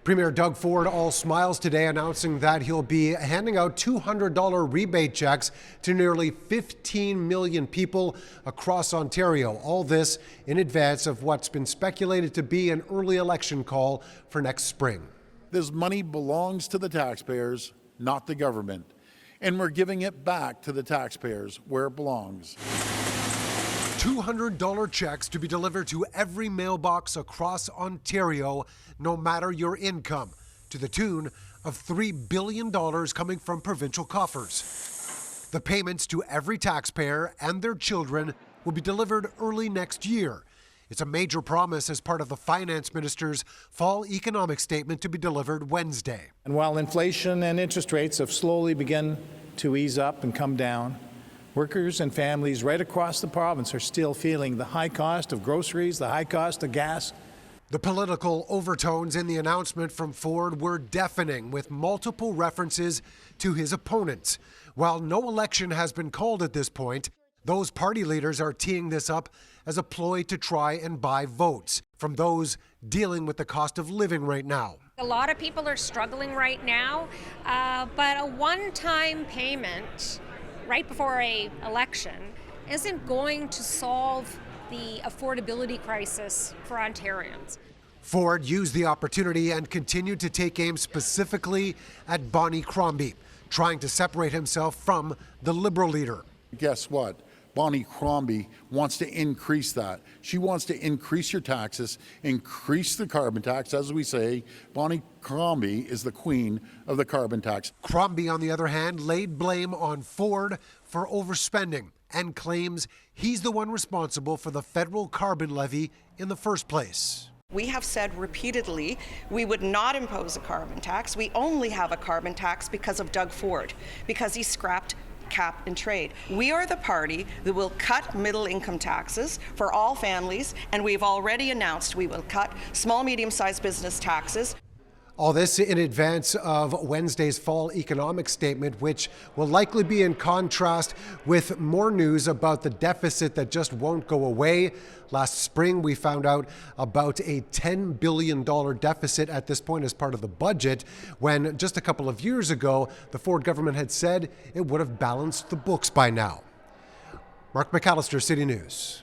Premier Doug Ford all smiles today, announcing that he'll be handing out $200 rebate checks to nearly 15 million people across Ontario. All this in advance of what's been speculated to be an early election call for next spring. This money belongs to the taxpayers, not the government. And we're giving it back to the taxpayers where it belongs. $200 checks to be delivered to every mailbox across Ontario, no matter your income, to the tune of $3 billion coming from provincial coffers. The payments to every taxpayer and their children will be delivered early next year. It's a major promise as part of the Finance Minister's fall economic statement to be delivered Wednesday. And while inflation and interest rates have slowly begun to ease up and come down, workers and families right across the province are still feeling the high cost of groceries, the high cost of gas. The political overtones in the announcement from Ford were deafening, with multiple references to his opponents. While no election has been called at this point, those party leaders are teeing this up as a ploy to try and buy votes from those dealing with the cost of living right now. A lot of people are struggling right now, but a one-time payment right before an election isn't going to solve the affordability crisis for Ontarians. Ford used the opportunity and continued to take aim specifically at Bonnie Crombie, trying to separate himself from the Liberal leader. Guess what? Bonnie Crombie wants to increase that. She wants to increase your taxes, increase the carbon tax. As we say, Bonnie Crombie is the queen of the carbon tax. Crombie, on the other hand, laid blame on Ford for overspending and claims he's the one responsible for the federal carbon levy in the first place. We have said repeatedly we would not impose a carbon tax. We only have a carbon tax because of Doug Ford, because he scrapped cap and trade. We are the party that will cut middle income taxes for all families, and we've already announced we will cut small, medium-sized business taxes. All this in advance of Wednesday's fall economic statement, which will likely be in contrast with more news about the deficit that just won't go away. Last spring, we found out about a $10 billion deficit at this point as part of the budget, when just a couple of years ago, the Ford government had said it would have balanced the books by now. Mark McAllister, City News.